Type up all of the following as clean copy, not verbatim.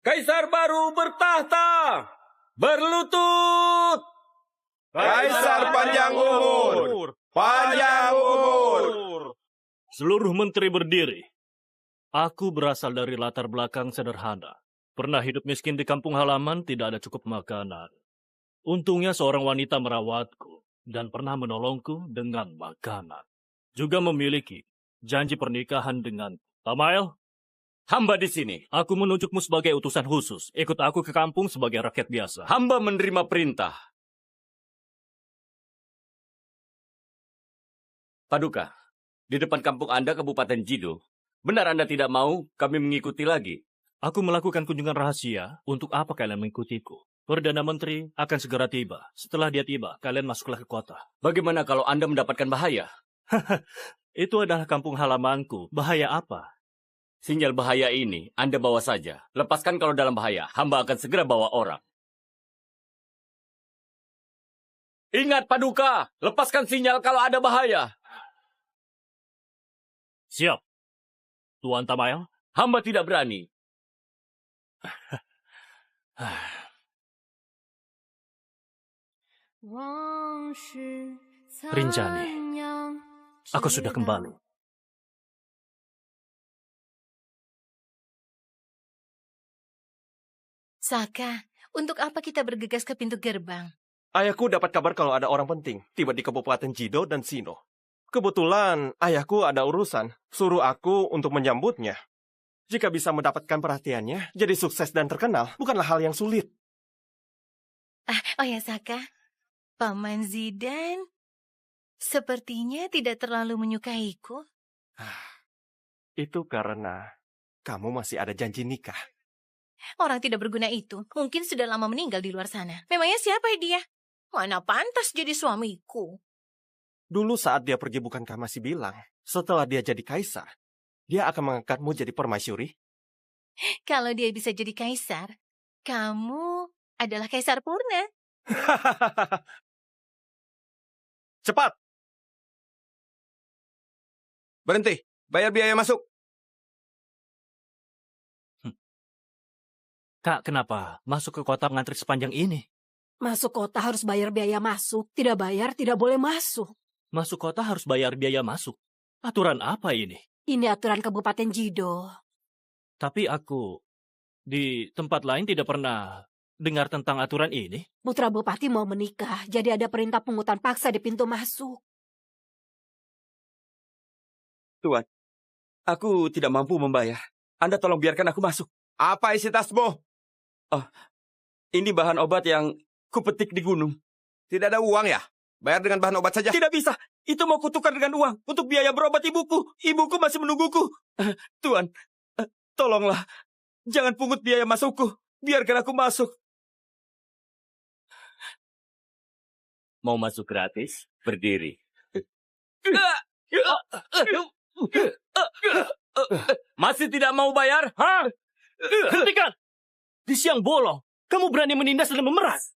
Kaisar baru bertahta. Berlutut. Kaisar panjang umur. Panjang umur. Seluruh menteri berdiri. Aku berasal dari latar belakang sederhana. Pernah hidup miskin di kampung halaman, tidak ada cukup makanan. Untungnya seorang wanita merawatku dan pernah menolongku dengan makanan. Juga memiliki janji pernikahan dengan Tamael. Hamba di sini. Aku menunjukmu sebagai utusan khusus. Ikut aku ke kampung sebagai rakyat biasa. Hamba menerima perintah. Paduka, di depan kampung Anda, Kabupaten Jido, benar Anda tidak mau kami mengikuti lagi? Aku melakukan kunjungan rahasia. Untuk apa kalian mengikutiku? Perdana Menteri akan segera tiba. Setelah dia tiba, kalian masuklah ke kota. Bagaimana kalau Anda mendapatkan bahaya? Itu adalah kampung halamanku. Bahaya apa? Sinyal bahaya ini Anda bawa saja. Lepaskan kalau dalam bahaya. Hamba akan segera bawa orang. Ingat Paduka, lepaskan sinyal kalau ada bahaya. Siap. Tuan Tamael? Hamba tidak berani. Rinjani, aku sudah kembali. Saka, untuk apa kita bergegas ke pintu gerbang? Ayahku dapat kabar kalau ada orang penting tiba di Kabupaten Jido dan Sino. Kebetulan ayahku ada urusan, suruh aku untuk menyambutnya. Jika bisa mendapatkan perhatiannya, jadi sukses dan terkenal bukanlah hal yang sulit. Oh ya Saka, Paman Zidan sepertinya tidak terlalu menyukaiku. Itu karena kamu masih ada janji nikah. Orang tidak berguna itu mungkin sudah lama meninggal di luar sana. Memangnya siapa dia? Mana pantas jadi suamiku? Dulu saat dia pergi bukankah masih bilang, setelah dia jadi kaisar, dia akan mengangkatmu jadi permaisuri? Kalau dia bisa jadi kaisar, kamu adalah kaisar purna. Cepat! Berhenti, bayar biaya masuk. Kak, kenapa masuk ke kota ngantri sepanjang ini? Masuk kota harus bayar biaya masuk. Tidak bayar, tidak boleh masuk. Masuk kota harus bayar biaya masuk. Aturan apa ini? Ini aturan Kabupaten Jido. Tapi aku di tempat lain tidak pernah dengar tentang aturan ini. Putra Bupati mau menikah, jadi ada perintah pungutan paksa di pintu masuk. Tuan, aku tidak mampu membayar. Anda tolong biarkan aku masuk. Apa isi tasmu? Ini bahan obat yang kupetik di gunung. Tidak ada uang ya? Bayar dengan bahan obat saja. Tidak bisa. Itu mau kutukar dengan uang untuk biaya berobat ibuku. Ibuku masih menungguku. Tuan, tolonglah. Jangan pungut biaya masukku. Biarkan aku masuk. Mau masuk gratis? Berdiri. Masih tidak mau bayar? Hah? Hentikan! Di siang bolong, kamu berani menindas dan memeras.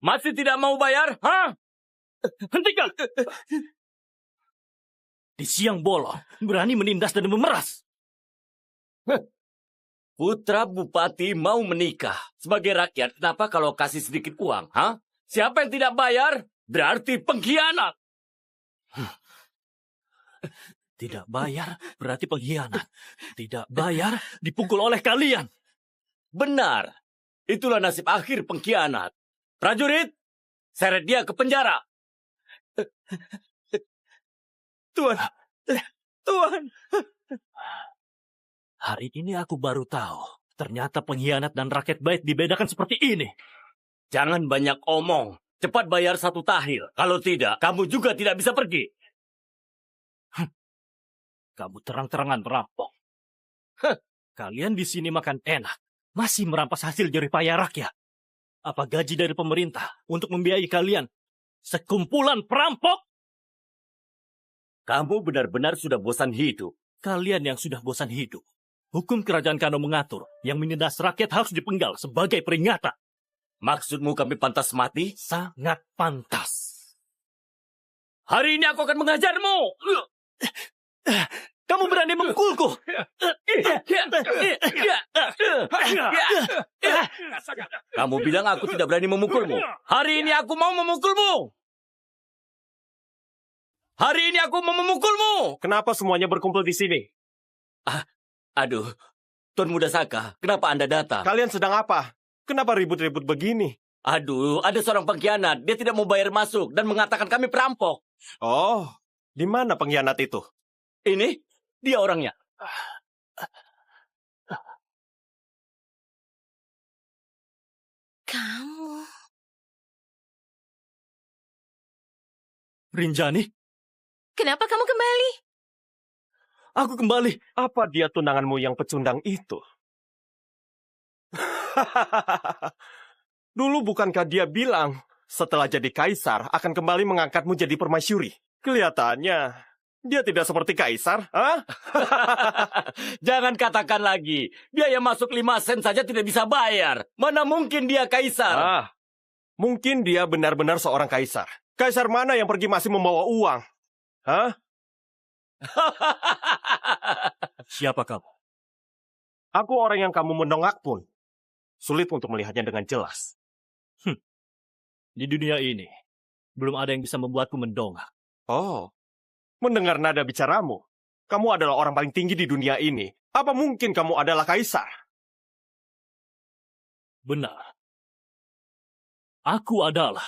Masih tidak mau bayar? Hah? Hentikan! Di siang bolong, berani menindas dan memeras. Putra Bupati mau menikah. Sebagai rakyat, kenapa kalau kasih sedikit uang? Hah? Siapa yang tidak bayar, berarti pengkhianat. Tidak bayar berarti pengkhianat. Tidak bayar dipukul oleh kalian. Benar. Itulah nasib akhir pengkhianat. Prajurit, seret dia ke penjara. Tuan. Hari ini aku baru tahu. Ternyata pengkhianat dan rakyat baik dibedakan seperti ini. Jangan banyak omong. Cepat bayar 1 tahil. Kalau tidak, kamu juga tidak bisa pergi. Kamu terang-terangan merampok. Kalian di sini makan enak. Masih merampas hasil jerih payah rakyat. Apa gaji dari pemerintah untuk membiayai kalian? Sekumpulan perampok! Kamu benar-benar sudah bosan hidup. Kalian yang sudah bosan hidup. Hukum kerajaan Kano mengatur yang menindas rakyat harus dipenggal sebagai peringatan. Maksudmu kami pantas mati? Sangat pantas. Hari ini aku akan mengajarmu. Kamu berani memukulku? Kamu bilang aku tidak berani memukulmu. Hari ini aku mau memukulmu. Hari ini aku mau memukulmu. Kenapa semuanya berkumpul di sini? Aduh, Tuan Muda Saka, kenapa Anda datang? Kalian sedang apa? Kenapa ribut-ribut begini? Aduh, ada seorang pengkhianat. Dia tidak mau bayar masuk dan mengatakan kami perampok. Oh, di mana pengkhianat itu? Ini, dia orangnya. Kamu. Rinjani, Kenapa kamu kembali? aku kembali. Apa dia tunanganmu yang pecundang itu? Dulu bukankah dia bilang setelah jadi kaisar akan kembali mengangkatmu jadi permasyuri? Kelihatannya dia tidak seperti kaisar, ah? Jangan katakan lagi. Biaya masuk 5 sen saja tidak bisa bayar. Mana mungkin dia kaisar? Ah, mungkin dia benar-benar seorang kaisar. Kaisar mana yang pergi masih membawa uang? Hah? Siapa kamu? Aku orang yang kamu mendongak pun. Sulit untuk melihatnya dengan jelas. Di dunia ini, belum ada yang bisa membuatku mendongak. Oh, mendengar nada bicaramu. Kamu adalah orang paling tinggi di dunia ini. Apa mungkin kamu adalah kaisar? Benar. Aku adalah.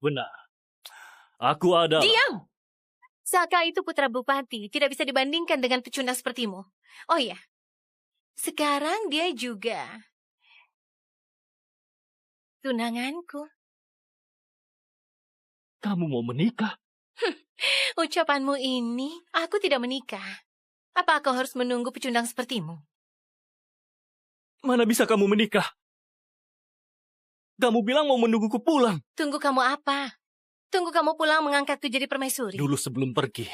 Benar. Aku adalah. Diam! Saka itu putra bupati, tidak bisa dibandingkan dengan pecundang sepertimu. Oh ya, sekarang dia juga tunanganku. Kamu mau menikah? Ucapanmu ini, aku tidak menikah. Apa kau harus menunggu pecundang sepertimu? Mana bisa kamu menikah? Kamu bilang mau menungguku pulang. Tunggu kamu apa? Tunggu kamu pulang mengangkatku jadi permaisuri. Dulu sebelum pergi,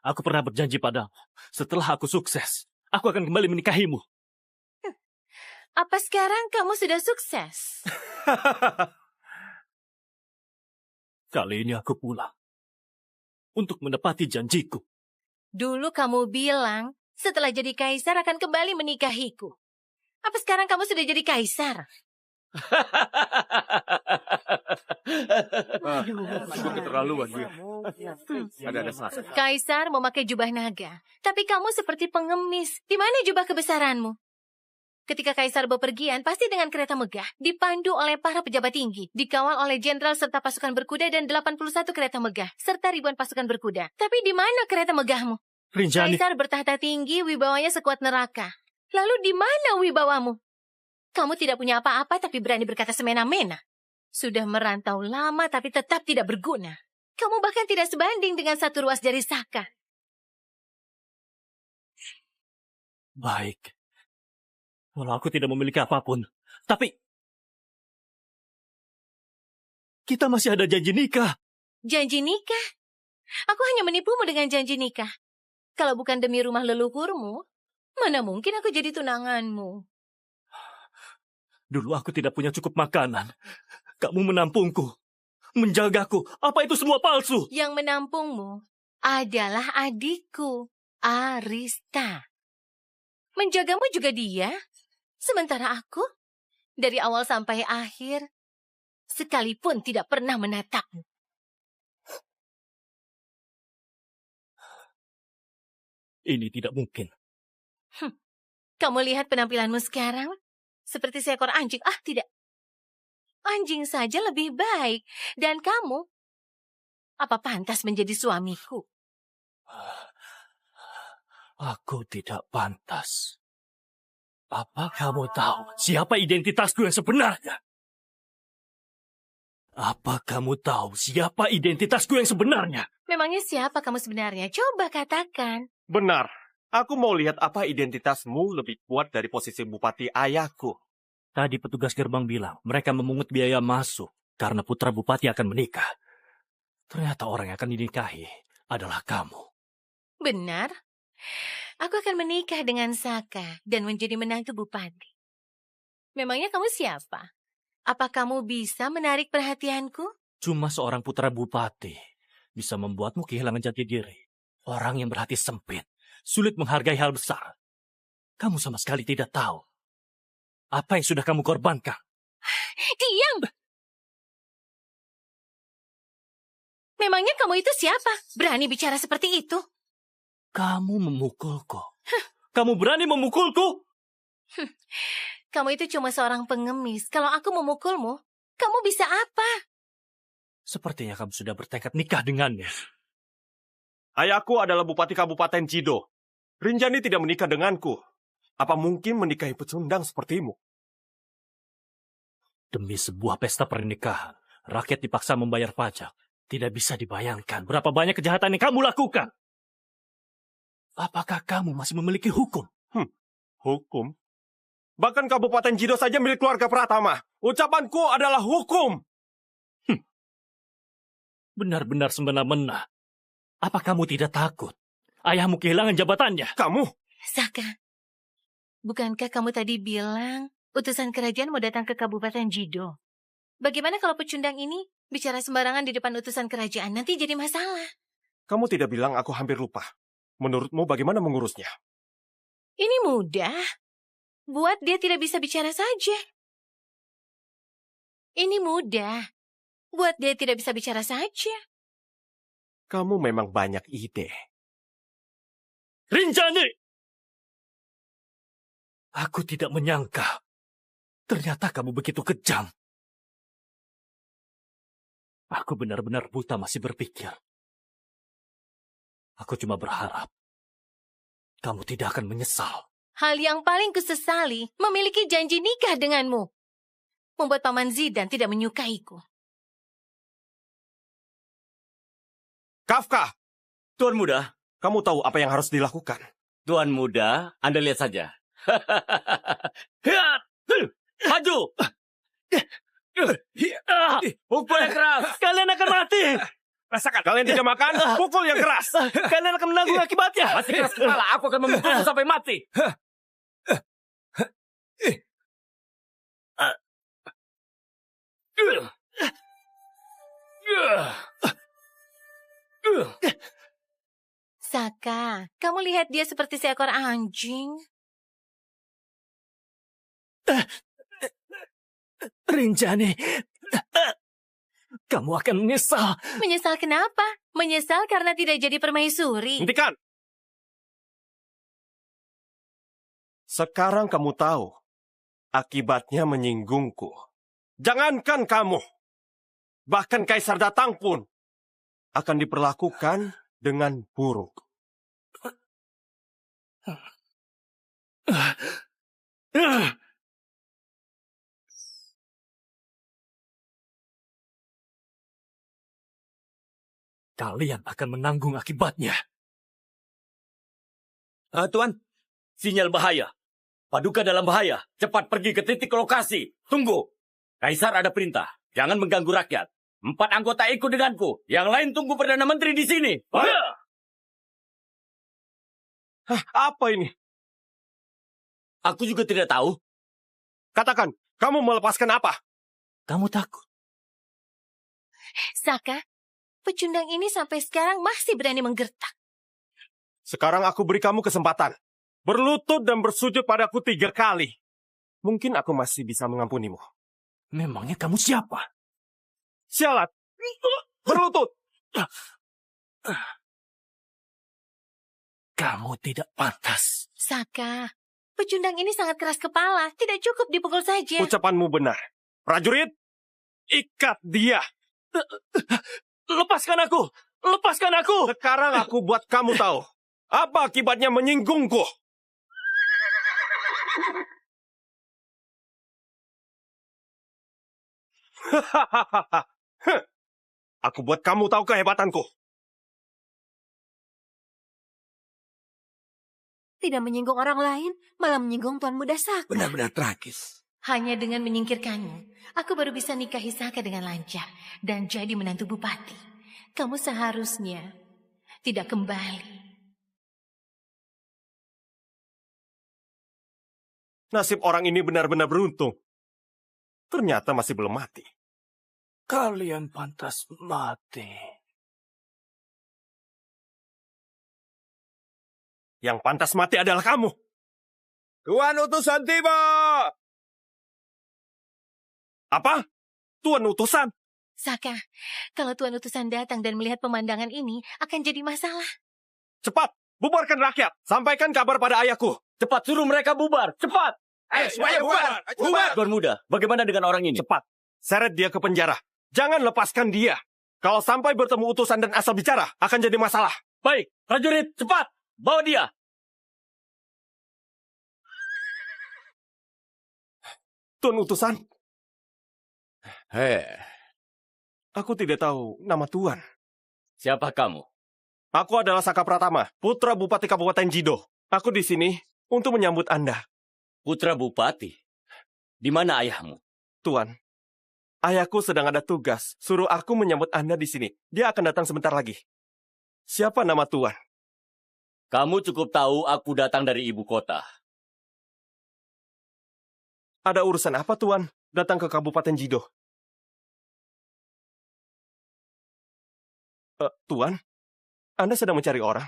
aku pernah berjanji padamu. Setelah aku sukses, aku akan kembali menikahimu. Apa sekarang kamu sudah sukses? Kali ini aku pulang. Untuk menepati janjiku. Dulu kamu bilang, setelah jadi kaisar akan kembali menikahiku. Apa sekarang kamu sudah jadi kaisar? Keterlaluan dia. Ada salah. Kaisar memakai jubah naga. Tapi kamu seperti pengemis. Di mana jubah kebesaranmu? Ketika kaisar bepergian, pasti dengan kereta megah, dipandu oleh para pejabat tinggi, dikawal oleh jenderal serta pasukan berkuda dan 81 kereta megah, serta ribuan pasukan berkuda. Tapi di mana kereta megahmu? Rinjani, Kaisar bertahta tinggi, wibawanya sekuat neraka. Lalu di mana wibawamu? Kamu tidak punya apa-apa tapi berani berkata semena-mena. Sudah merantau lama tapi tetap tidak berguna. Kamu bahkan tidak sebanding dengan satu ruas jari Saka. baik. Walau aku tidak memiliki apapun, tapi kita masih ada janji nikah. Janji nikah? Aku hanya menipumu dengan janji nikah. Kalau bukan demi rumah leluhurmu, mana mungkin aku jadi tunanganmu? Dulu aku tidak punya cukup makanan. Kamu menampungku, menjagaku. Apa itu semua palsu? Yang menampungmu adalah adikku, Arista. Menjagamu juga dia. Sementara aku, dari awal sampai akhir, sekalipun tidak pernah menatapmu. Ini tidak mungkin. Kamu lihat penampilanmu sekarang? Seperti seekor anjing. Ah, tidak. Anjing saja lebih baik. Dan kamu, apa pantas menjadi suamiku? Aku tidak pantas. Apa kamu tahu siapa identitasku yang sebenarnya? Apa kamu tahu siapa identitasku yang sebenarnya? Memangnya siapa kamu sebenarnya? Coba katakan. Benar. Aku mau lihat apa identitasmu lebih kuat dari posisi bupati ayahku. Tadi petugas gerbang bilang mereka memungut biaya masuk karena putra bupati akan menikah. Ternyata orang yang akan dinikahi adalah kamu. Benar? Aku akan menikah dengan Saka dan menjadi menantu bupati. Memangnya kamu siapa? Apa kamu bisa menarik perhatianku? Cuma seorang putra bupati bisa membuatmu kehilangan jati diri. Orang yang berhati sempit, sulit menghargai hal besar. Kamu sama sekali tidak tahu apa yang sudah kamu korbankan. Diam! Memangnya kamu itu siapa? Berani bicara seperti itu? Kamu memukulku. Kamu berani memukulku? Kamu itu cuma seorang pengemis. Kalau aku memukulmu, kamu bisa apa? Sepertinya kamu sudah bertekad nikah dengannya. Ayahku adalah Bupati Kabupaten Jido. Rinjani tidak menikah denganku. Apa mungkin menikahi pecundang sepertimu? Demi sebuah pesta pernikahan, rakyat dipaksa membayar pajak. Tidak bisa dibayangkan berapa banyak kejahatan yang kamu lakukan. Apakah kamu masih memiliki hukum? Hukum? Bahkan Kabupaten Jido saja milik keluarga Pratama. Ucapanku adalah hukum. Benar-benar semena-mena. Apa kamu tidak takut ayahmu kehilangan jabatannya? Kamu? Saka, bukankah kamu tadi bilang utusan kerajaan mau datang ke Kabupaten Jido? Bagaimana kalau pecundang ini bicara sembarangan di depan utusan kerajaan? Nanti jadi masalah. Kamu tidak bilang aku hampir lupa. Menurutmu bagaimana mengurusnya? Ini mudah. Buat dia tidak bisa bicara saja. Ini mudah. Buat dia tidak bisa bicara saja. Kamu memang banyak ide. Rinjani! Aku tidak menyangka. Ternyata kamu begitu kejam. Aku benar-benar buta masih berpikir. Aku cuma berharap kamu tidak akan menyesal. Hal yang paling kusesali memiliki janji nikah denganmu. Membuat Paman Zidan tidak menyukaiku. Kafka, Tuan Muda, kamu tahu apa yang harus dilakukan? Tuan Muda, Anda lihat saja. Maju! Pukul yang keras! Kalian akan mati! Rasakan, kalian tidak makan, pukul yang keras. Kalian akan menanggung akibatnya! Masih keras kepala, aku akan memukulmu sampai mati. Saka, kamu lihat dia seperti seekor anjing. Rinjani, kamu akan menyesal. Menyesal kenapa? Menyesal karena tidak jadi permaisuri. Hentikan! Sekarang kamu tahu akibatnya menyinggungku. Jangankan kamu, bahkan Kaisar datang pun akan diperlakukan dengan buruk. Kalian akan menanggung akibatnya. Tuan, sinyal bahaya. Paduka dalam bahaya. Cepat pergi ke titik lokasi. Tunggu. Kaisar ada perintah. Jangan mengganggu rakyat. 4 anggota ikut denganku. Yang lain tunggu Perdana Menteri di sini. Apa ini? Aku juga tidak tahu. Katakan, kamu melepaskan apa? Kamu takut? Saka, pecundang ini sampai sekarang masih berani menggertak. Sekarang aku beri kamu kesempatan. Berlutut dan bersujud padaku 3 kali. Mungkin aku masih bisa mengampunimu. Memangnya kamu siapa? Sialat! Berlutut! Kamu tidak pantas. Saka, pecundang ini sangat keras kepala. Tidak cukup dipukul saja. Ucapanmu benar. Prajurit, ikat dia. Lepaskan aku! Lepaskan aku! Sekarang aku buat kamu tahu. Apa akibatnya menyinggungku? Aku buat kamu tahu kehebatanku. Tidak menyinggung orang lain, malah menyinggung Tuan Muda Saka. Benar-benar tragis. Hanya dengan menyingkirkanmu, aku baru bisa nikahi Saka dengan lancar dan jadi menantu bupati. Kamu seharusnya tidak kembali. Nasib orang ini benar-benar beruntung. Ternyata masih belum mati. Kalian pantas mati. Yang pantas mati adalah kamu. Tuan utusan tiba! Apa? Tuan utusan? Saka, kalau Tuan Utusan datang dan melihat pemandangan ini, akan jadi masalah. Cepat, bubarkan rakyat. Sampaikan kabar pada ayahku. Cepat suruh mereka bubar. Cepat. Semuanya bubar! Bubar! Tuan Muda, bagaimana dengan orang ini? Cepat, seret dia ke penjara. Jangan lepaskan dia. Kalau sampai bertemu utusan dan asal bicara, akan jadi masalah. Baik, prajurit, cepat. Bawa dia. Tuan utusan, Hei, aku tidak tahu nama Tuan. Siapa kamu? Aku adalah Saka Pratama, putra Bupati Kabupaten Jido. Aku di sini untuk menyambut Anda. Putra Bupati. Di mana ayahmu? Tuan, ayahku sedang ada tugas. Suruh aku menyambut Anda di sini. Dia akan datang sebentar lagi. Siapa nama Tuan? Kamu cukup tahu aku datang dari ibu kota. Ada urusan apa Tuan datang ke Kabupaten Jido? Tuan, Anda sedang mencari orang?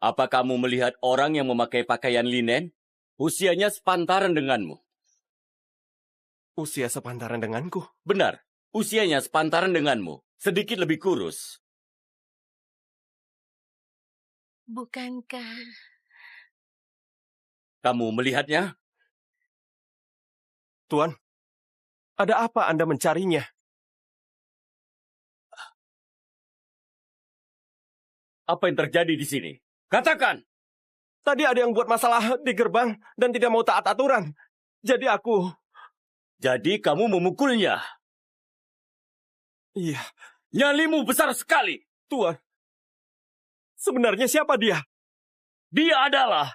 Apa kamu melihat orang yang memakai pakaian linen? Usianya sepantaran denganmu. Usia sepantaran denganku. Benar, usianya sepantaran denganmu. Sedikit lebih kurus. Bukankah... Kamu melihatnya? Tuan, ada apa Anda mencarinya? Apa yang terjadi di sini? Katakan! Tadi ada yang buat masalah di gerbang dan tidak mau taat aturan. Jadi aku... Jadi kamu memukulnya? Iya, Nyalimu besar sekali. Tuan. Sebenarnya siapa dia? Dia adalah...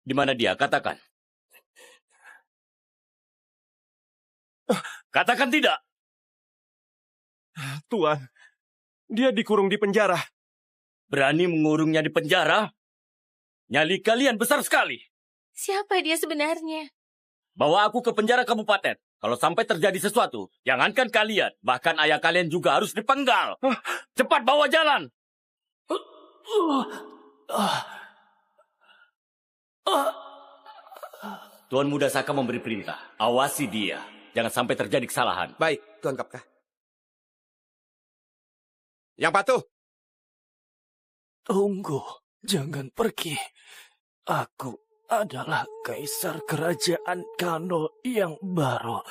Di mana dia? Katakan. Katakan tidak. Tuan, dia dikurung di penjara. Berani mengurungnya di penjara? Nyali kalian besar sekali. Siapa dia sebenarnya? Bawa aku ke penjara kabupaten. Kalau sampai terjadi sesuatu, jangankan kalian, bahkan ayah kalian juga harus dipenggal. Cepat bawa jalan. Tuan Muda Saka memberi perintah. Awasi dia. Jangan sampai terjadi kesalahan. baik, Tuan Kapka. Yang patuh. Tunggu, jangan pergi. Aku adalah kaisar kerajaan Kano yang baru.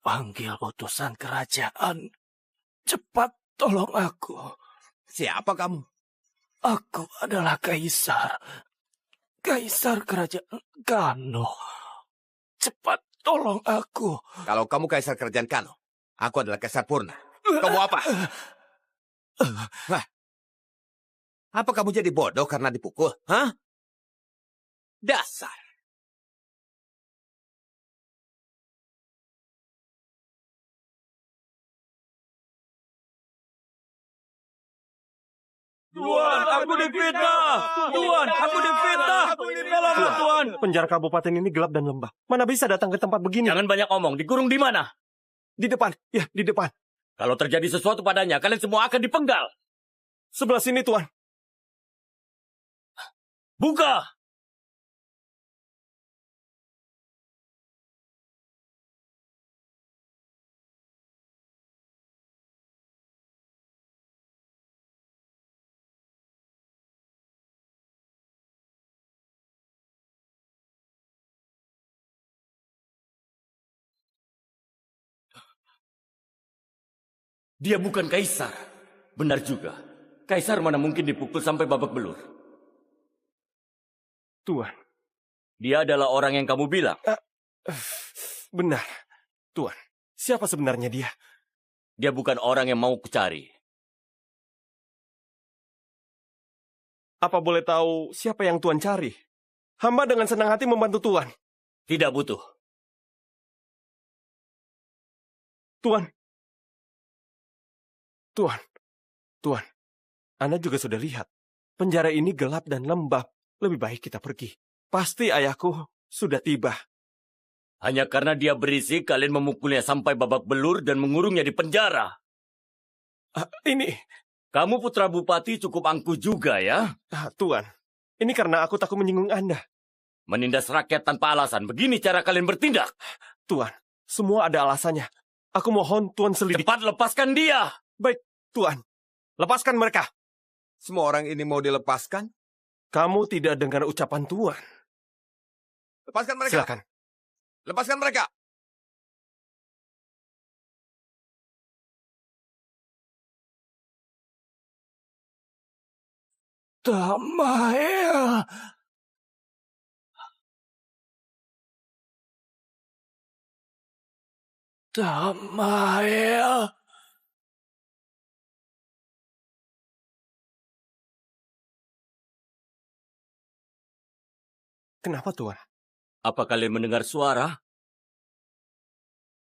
Panggil utusan kerajaan. Cepat tolong aku. Siapa kamu? Aku adalah kaisar. Kaisar kerajaan Kano. Cepat tolong aku. Kalau kamu kaisar kerajaan Kano, aku adalah kaisar Purna. Kamu apa? Hah? Apa kamu jadi bodoh karena dipukul? Hah? Dasar. Tuan, aku difitnah! Tuan, aku difitnah! Tolonglah, Tuan! Penjara kabupaten ini gelap dan lembab. Mana bisa datang ke tempat begini? Jangan banyak omong. Dikurung di mana? Di depan. Ya, di depan. Kalau terjadi sesuatu padanya, kalian semua akan dipenggal. Sebelah sini, Tuan. Buka! Dia bukan kaisar. Benar juga. Kaisar mana mungkin dipukul sampai babak belur. Tuan. Dia adalah orang yang kamu bilang. Benar. Tuan, siapa sebenarnya dia? Dia bukan orang yang mau kucari. Apa boleh tahu siapa yang Tuan cari? Hamba dengan senang hati membantu Tuan. Tidak butuh. Tuan. Tuan. Anda juga sudah lihat. Penjara ini gelap dan lembab. Lebih baik kita pergi. Pasti ayahku sudah tiba. Hanya karena dia berisik, kalian memukulnya sampai babak belur dan mengurungnya di penjara. Ini, Kamu putra bupati cukup angkuh juga ya. Tuan, ini karena aku takut menyinggung Anda. Menindas rakyat tanpa alasan. Begini cara kalian bertindak. Tuan, semua ada alasannya. Aku mohon Tuan selidiki. Cepat lepaskan dia. Baik, Tuan. Lepaskan mereka. Semua orang ini mau dilepaskan? Kamu tidak dengar ucapan Tuan. Lepaskan mereka. Silakan. Lepaskan mereka. Damai. Damai. Kenapa, Tuan? Apa kalian mendengar suara?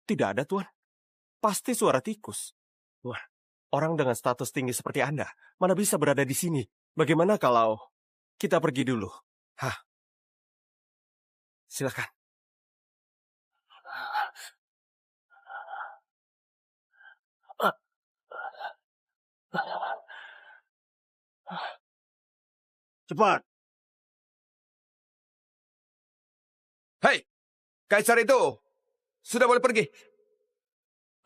Tidak ada, Tuan. Pasti suara tikus. Tuan, orang dengan status tinggi seperti Anda, mana bisa berada di sini? Bagaimana kalau kita pergi dulu? Hah? Silakan. Cepat. Hei, Kaisar itu sudah boleh pergi.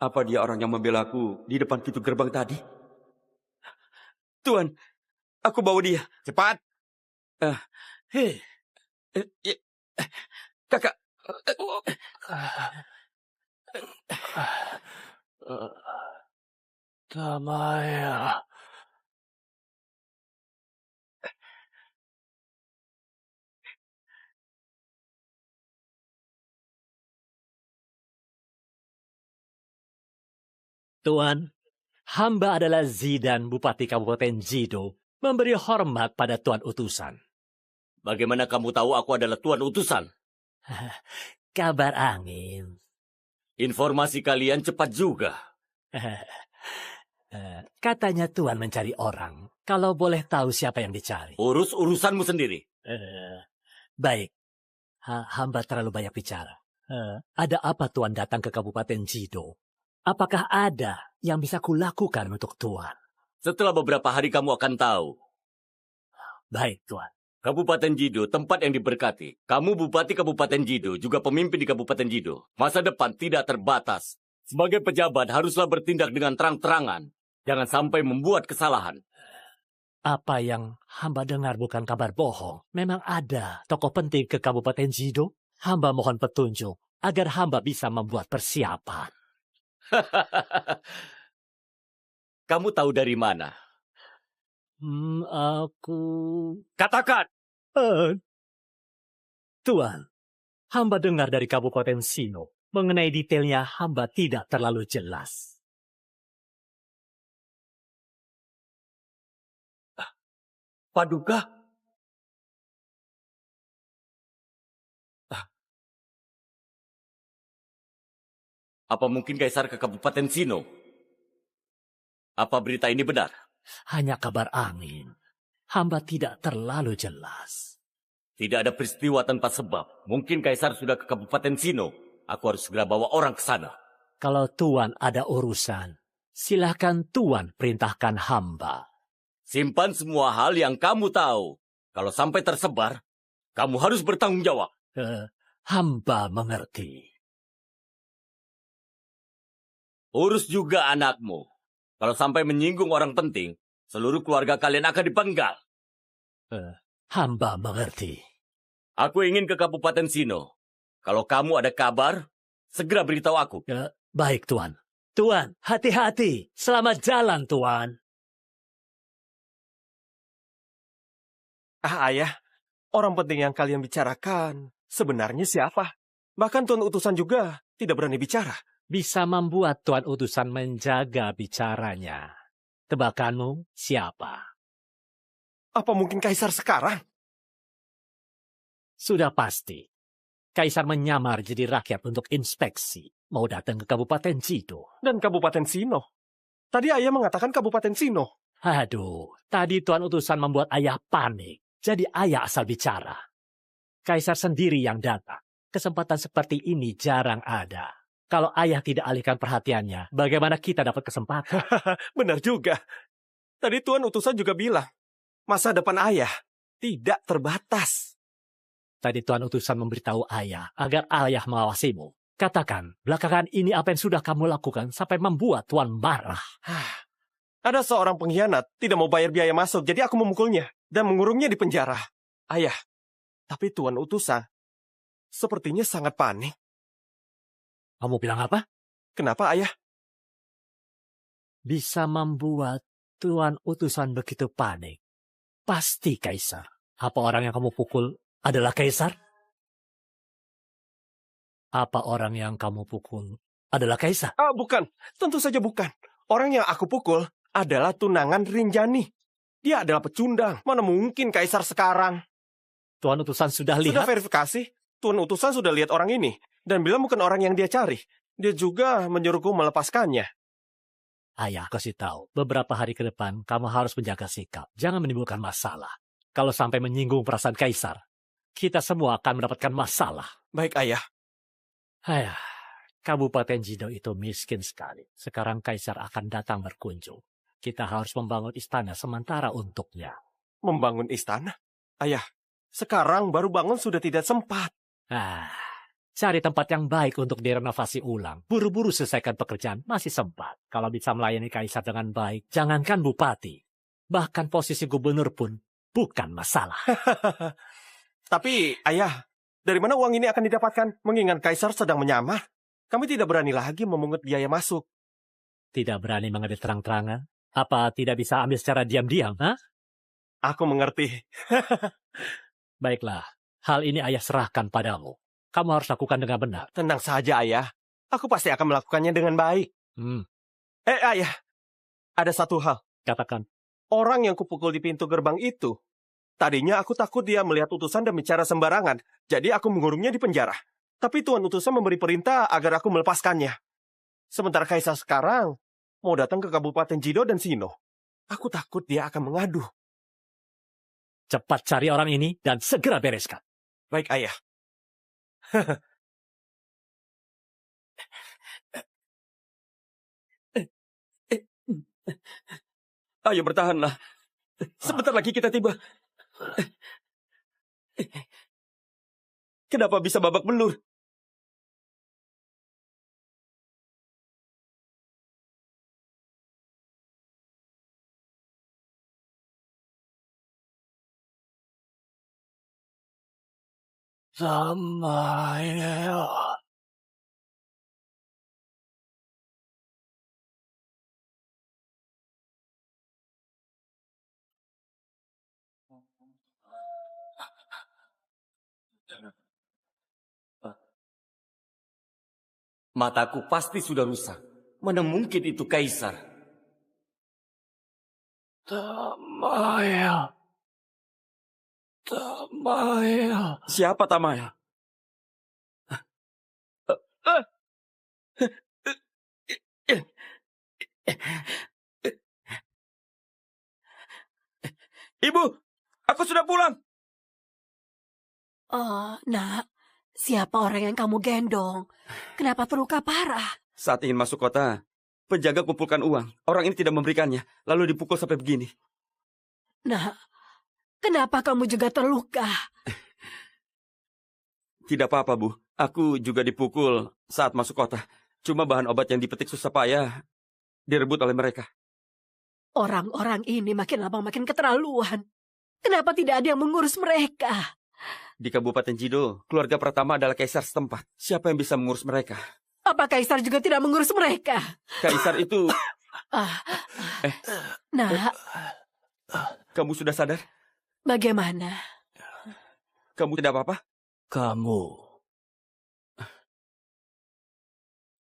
Apa dia orang yang membela aku di depan pintu gerbang tadi? Tuan, aku bawa dia. Cepat. Hei, kakak. Damai. Tuan, hamba adalah Zidan, Bupati Kabupaten Jido, memberi hormat pada Tuan Utusan. Bagaimana kamu tahu aku adalah tuan utusan? Kabar angin. Informasi kalian cepat juga. Katanya Tuan mencari orang. Kalau boleh tahu siapa yang dicari. Urus urusanmu sendiri. Baik, hamba terlalu banyak bicara. Ada apa Tuan datang ke Kabupaten Jido? Apakah ada yang bisa kulakukan untuk Tuan? Setelah beberapa hari kamu akan tahu. Baik, Tuan. Kabupaten Jido, tempat yang diberkati. Kamu Bupati Kabupaten Jido, juga pemimpin di Kabupaten Jido. Masa depan tidak terbatas. Sebagai pejabat haruslah bertindak dengan terang-terangan. Jangan sampai membuat kesalahan. Apa yang hamba dengar bukan kabar bohong. Memang ada tokoh penting ke Kabupaten Jido. Hamba mohon petunjuk agar hamba bisa membuat persiapan. Kamu tahu dari mana? Aku... Katakan! Tuan, hamba dengar dari Kabupaten Sino. Mengenai detailnya hamba tidak terlalu jelas. Paduka? Apa mungkin Kaisar ke Kabupaten Sino? Apa berita ini benar? Hanya kabar angin. Hamba tidak terlalu jelas. Tidak ada peristiwa tanpa sebab. Mungkin Kaisar sudah ke Kabupaten Sino. Aku harus segera bawa orang ke sana. Kalau Tuan ada urusan, silahkan Tuan perintahkan hamba. Simpan semua hal yang kamu tahu. Kalau sampai tersebar, kamu harus bertanggung jawab. Hamba mengerti. Urus juga anakmu. Kalau sampai menyinggung orang penting, seluruh keluarga kalian akan dipenggal. Hamba mengerti. Aku ingin ke Kabupaten Sino. Kalau kamu ada kabar, segera beritahu aku. Baik, Tuan. Tuan, hati-hati. Selamat jalan, Tuan. Ayah, orang penting yang kalian bicarakan sebenarnya siapa? Bahkan Tuan Utusan juga tidak berani bicara. Bisa membuat Tuan Utusan menjaga bicaranya. Tebakanmu siapa? Apa mungkin Kaisar sekarang? Sudah pasti. Kaisar menyamar jadi rakyat untuk inspeksi. Mau datang ke Kabupaten Jido. Dan Kabupaten Sino. Tadi ayah mengatakan Kabupaten Sino. Aduh, tadi Tuan Utusan membuat ayah panik. Jadi ayah asal bicara. Kaisar sendiri yang datang. Kesempatan seperti ini jarang ada. Kalau ayah tidak alihkan perhatiannya, bagaimana kita dapat kesempatan? Benar juga. Tadi Tuan utusan juga bilang, masa depan ayah tidak terbatas. Tadi Tuan utusan memberitahu ayah agar ayah mengawasimu. Katakan, belakangan ini apa yang sudah kamu lakukan sampai membuat Tuan marah? Ada seorang pengkhianat tidak mau bayar biaya masuk, jadi aku memukulnya dan mengurungnya di penjara. Ayah, tapi Tuan utusan sepertinya sangat panik. Kamu bilang apa? Kenapa, ayah? Bisa membuat Tuan utusan begitu panik. Pasti Kaisar. Apa orang yang kamu pukul adalah Kaisar? Apa orang yang kamu pukul adalah Kaisar? Bukan. Tentu saja bukan. Orang yang aku pukul adalah tunangan Rinjani. Dia adalah pecundang. Mana mungkin Kaisar sekarang? Tuan utusan sudah lihat? Sudah verifikasi. Tuan utusan sudah lihat orang ini. Dan bilang bukan orang yang dia cari. Dia juga menyuruhku melepaskannya. Ayah kasih tahu, beberapa hari ke depan kamu harus menjaga sikap. Jangan menimbulkan masalah. Kalau sampai menyinggung perasaan Kaisar, kita semua akan mendapatkan masalah. Baik, ayah. Ayah, Kabupaten Jido itu miskin sekali. Sekarang Kaisar akan datang berkunjung. Kita harus membangun istana sementara untuknya. Membangun istana? Ayah, sekarang baru bangun sudah tidak sempat. Cari tempat yang baik untuk direnovasi ulang. Buru-buru selesaikan pekerjaan, masih sempat. Kalau bisa melayani Kaisar dengan baik, jangankan bupati. Bahkan posisi gubernur pun bukan masalah. Tapi, ayah, dari mana uang ini akan didapatkan? Mengingat Kaisar sedang menyamar. Kami tidak berani lagi memungut biaya masuk. Tidak berani mengambil terang-terangan? Apa tidak bisa ambil secara diam-diam, ha? Aku mengerti. Baiklah, hal ini ayah serahkan padamu. Kamu harus lakukan dengan benar. Tenang saja, ayah. Aku pasti akan melakukannya dengan baik. Ayah. Ada satu hal. Katakan. Orang yang kupukul di pintu gerbang itu, tadinya aku takut dia melihat utusan dan bicara sembarangan. Jadi aku mengurungnya di penjara. Tapi Tuan utusan memberi perintah agar aku melepaskannya. Sementara Kaisar sekarang mau datang ke Kabupaten Jido dan Sino. Aku takut dia akan mengadu. Cepat cari orang ini dan segera bereskan. Baik, ayah. Ayo bertahanlah. Sebentar lagi kita tiba. Kenapa bisa babak belur? Samaya. Mataku pasti sudah rusak. Mana mungkin itu Kaisar? Tamaya. Tamaya. Siapa Tamaya? Ibu, aku sudah pulang. Nak, siapa orang yang kamu gendong? Kenapa terluka parah? Saat ingin masuk kota, penjaga kumpulkan uang. Orang ini tidak memberikannya, lalu dipukul sampai begini. Nak, kenapa kamu juga terluka? Tidak apa-apa, Bu. Aku juga dipukul saat masuk kota. Cuma bahan obat yang dipetik susah payah direbut oleh mereka. Orang-orang ini makin lama makin keterlaluan. Kenapa tidak ada yang mengurus mereka? Di Kabupaten Jido, keluarga pertama adalah Kaisar setempat. Siapa yang bisa mengurus mereka? Apa Kaisar juga tidak mengurus mereka? Kaisar itu... Nak, kamu sudah sadar? bagaimana? Kamu tidak apa-apa? Kamu.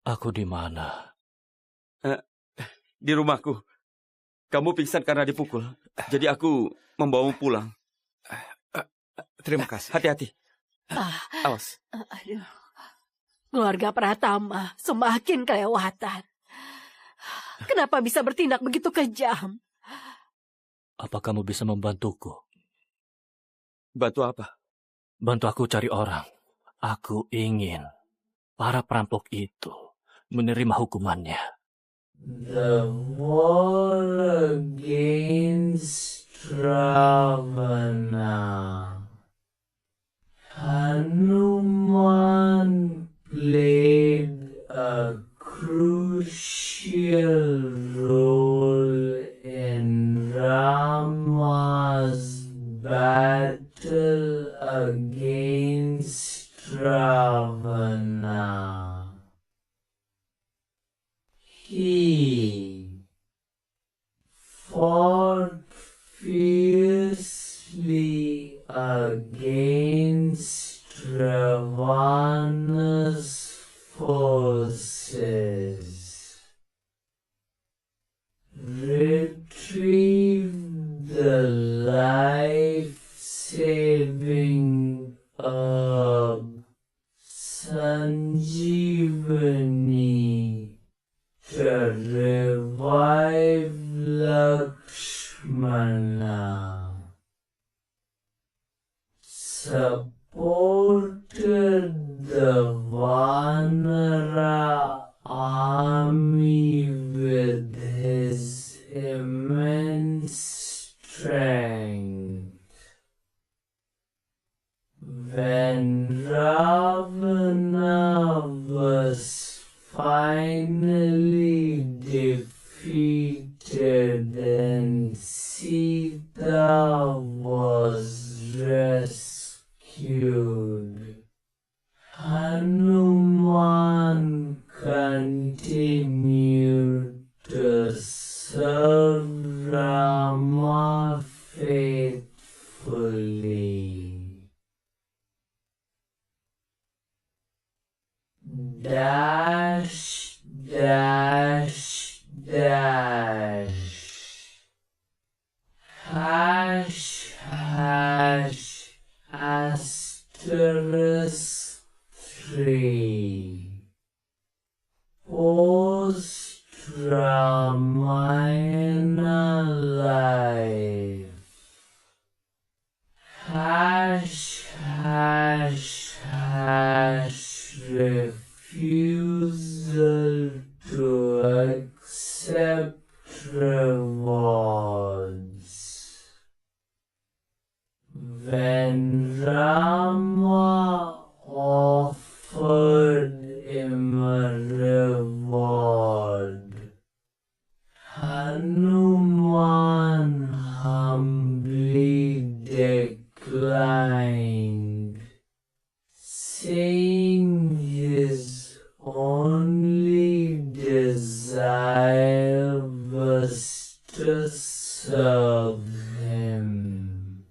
Aku di mana? Di rumahku. Kamu pingsan karena dipukul. Jadi aku membawamu pulang. Terima kasih. Hati-hati. Awas. Aduh. Keluarga Pratama semakin kelewatan. Kenapa bisa bertindak begitu kejam? Apa kamu bisa membantuku? Bantu apa? Bantu aku cari orang. Aku ingin para perampok itu menerima hukumannya. The war against Ravana. Hanuman played a crucial role in Rama's battle against Ravana. He fought fiercely against Ravana's forces, retrieved the life-saving herb Sanjeevani to revive Lakshmana, supported the Vanara army with his immense strength. When Ravana was finally defeated and Sita was rescued, Hanuman continued to serve Rama faithfully. Dash, dash, dash. Hash, hash, asterisk 3. Post Ramayana Life. Hash, hash, hash. Refusal to accept rewards. When Rama offered him a reward, Hanuman humbly declined, saying his only desire was to serve him.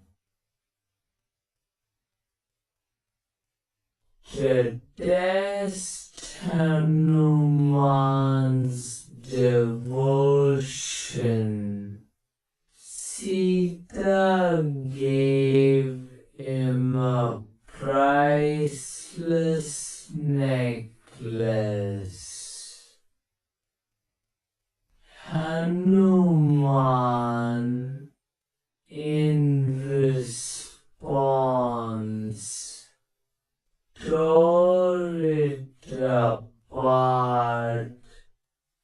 To test Hanuman's devotion, Sita gave him a priceless necklace. Hanuman, in response, tore it apart,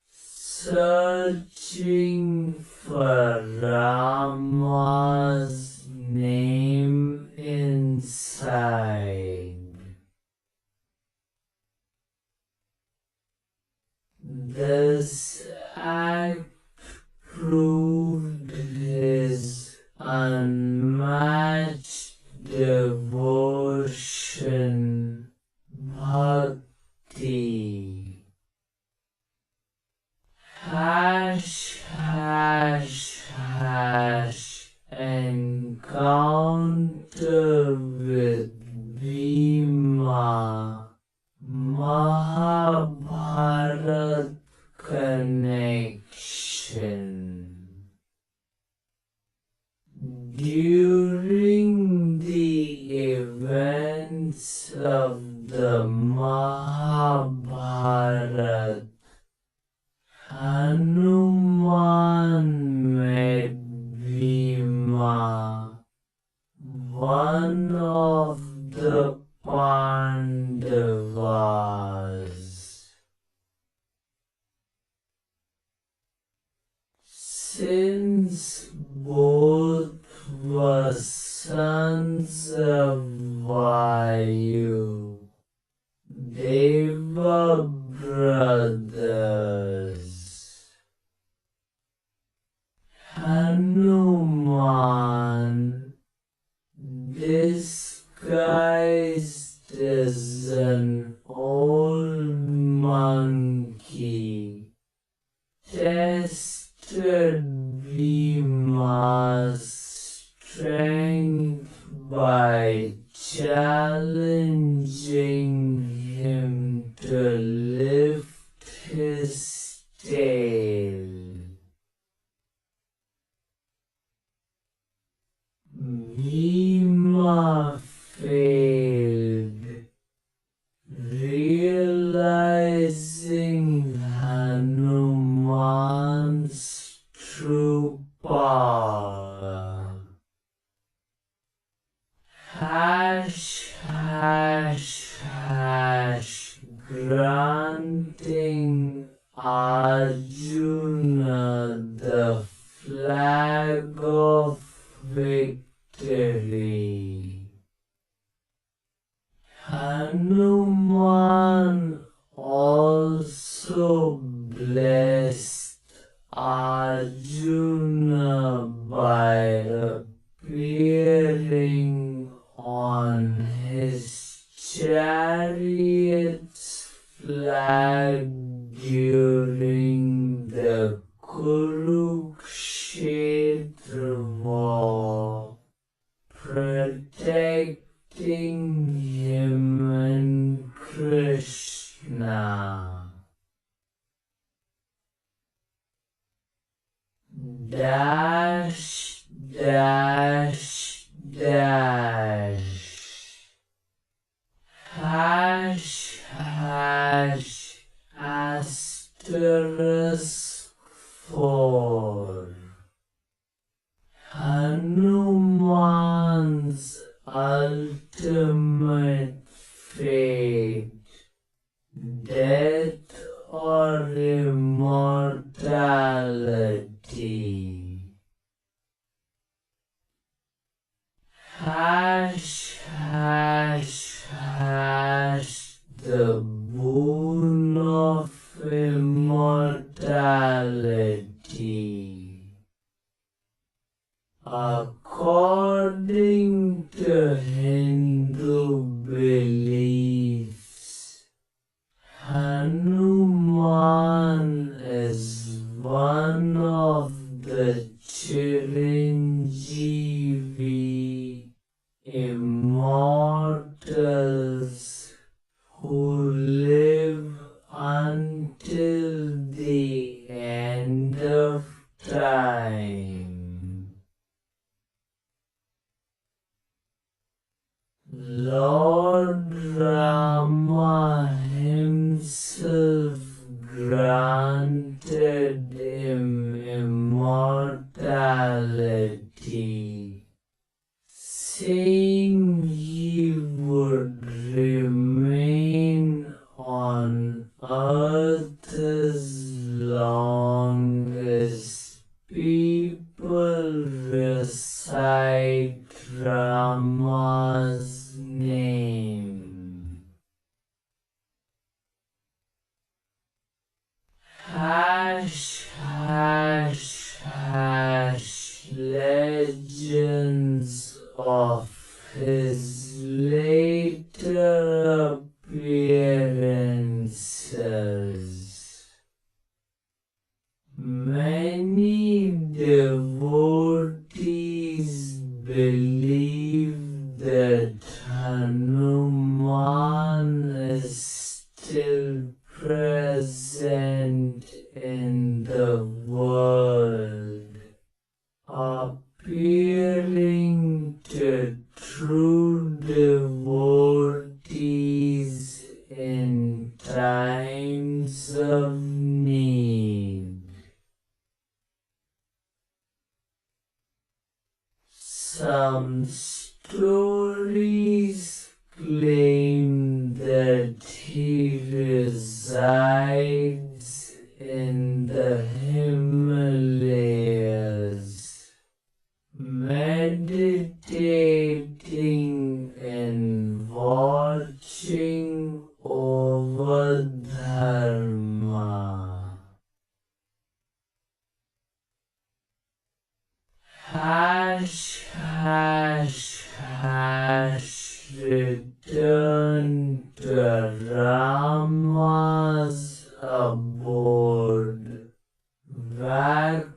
searching for Rama's name inside. This act proved his unmatched devotion, bhakti. Hash, hash, hash, encounter with Bhima, Mahabharat connection. During the events of the Mahabharata, Hanuman met Bhima, one of the Pandavas. Since both were sons of Vayu, they were brothers. Hanuman, disguised as an old monkey, tested Bhima's strength by challenging him to lift his tail. Bhima failed, realizing Hanuman's true power. Hash, hash, hash, granting Arjuna the flag of victory. Hanuman also blessed Arjuna by appearing on his chariot's flag during the Kurukshetra war, protecting him and Krishna. Dash, dash, dash. Hash, hash, asterisk 4. Hanuman's ultimate fate, death or immortality. Hash, hash, hash, the boon of immortality. According to Hindu beliefs, Hanuman is one of the Chiranjeevi immortals who live until the end of time. Lord Rama himself granted him immortality, saying he would remain on earth as long as people recite Rama's name. Hash, hash, hash, legends of his later appearances. Many devotees believe that Hanuman is still present in the world, appearing to true devotees in times of need. Some stories claim that he resides in the Himalayas, meditating and watching over Dharma. Hash, hash, hash, return to Rama's abode, Vaikuntha.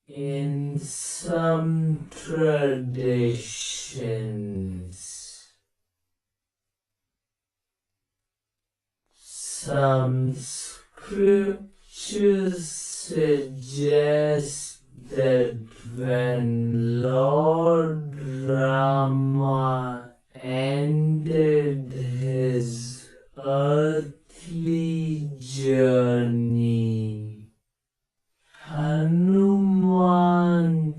In some traditions, some scriptures suggest that when Lord Rama ended his earthly journey, Hanuman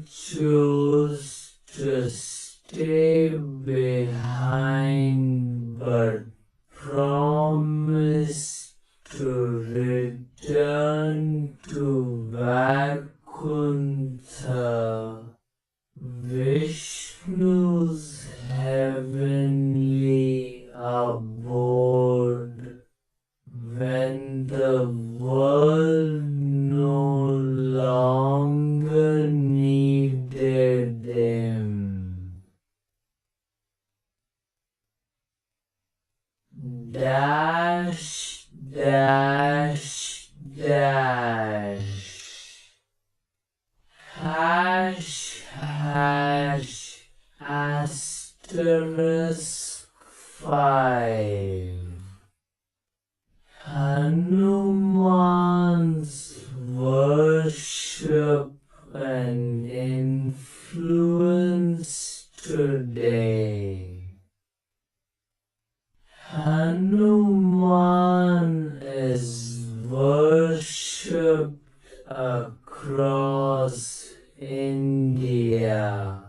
chose to stay behind but promised to return to Vaikuntha, Vishnu's heavenly abode, when the world no longer needed him. Dash, dash, dash. Hash, hash, asterisk 5. Hanuman's worship and influence today. Hanuman is worshipped across India,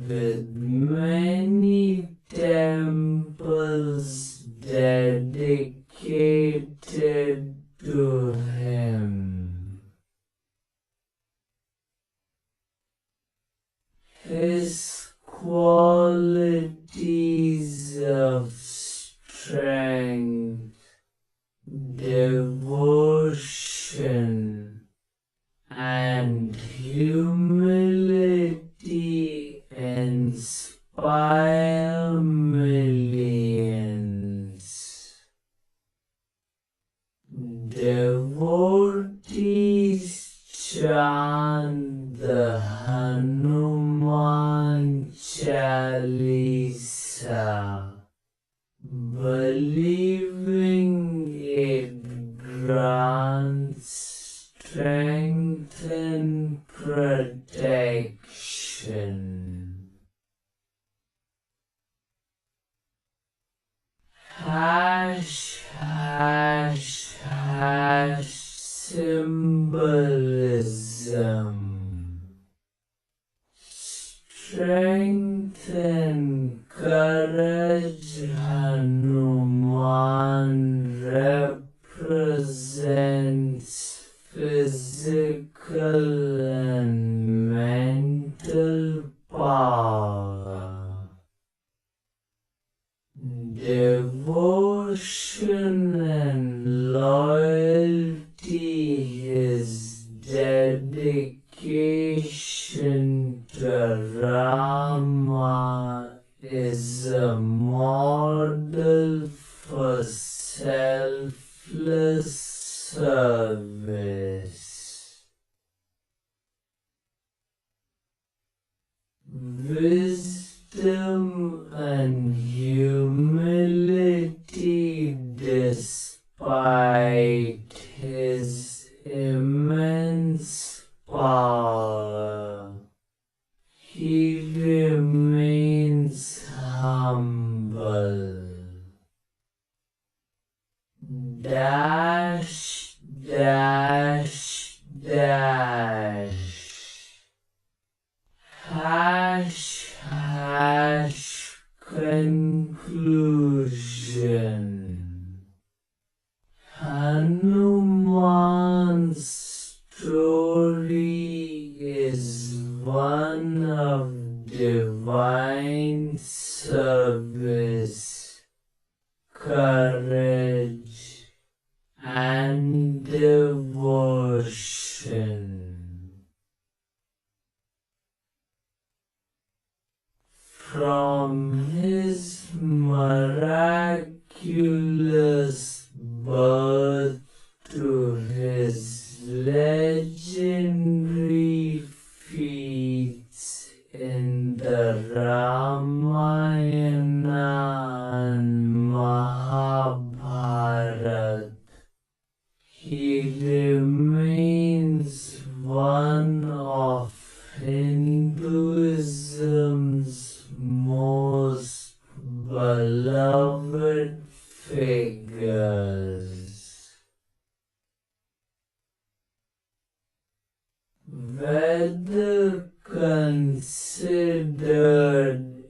with many temples dedicated to him. His qualities of strength, devotion, and humility inspire millions. Devotees chant the Hanuman Chalisa, believing it grants strength and protection. Hash, hash, hash, symbolism. Strength and courage Hanuman represents physical and mental power. Devotion and loyalty is dedication to Rama is a model for selfless service. Wisdom and humility despite his immense power. He remains humble. Dash, dash, dash. Hash, hash. Conclusion. Hanuman's story is one of divine service, courage, and devotion. From his miraculous birth to his legendary feats in the Ramayana and Mahabharata, he remains one of Hinduism's most beloved figures. Whether considered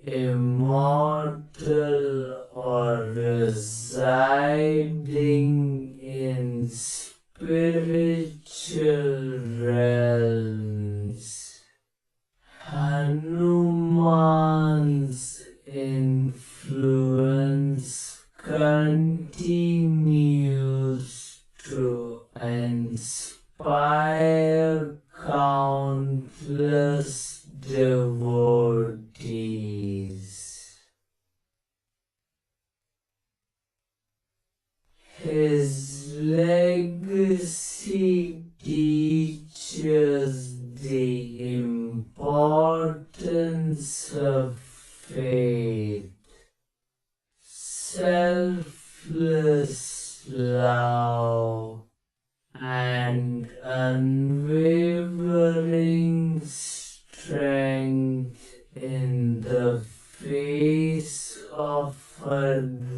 immortal or residing in spiritual realms, Hanuman's influence continues to inspire countless devotees. His legacy teaches the importance of faith, selfless love, and unwavering strength in the face of adversity.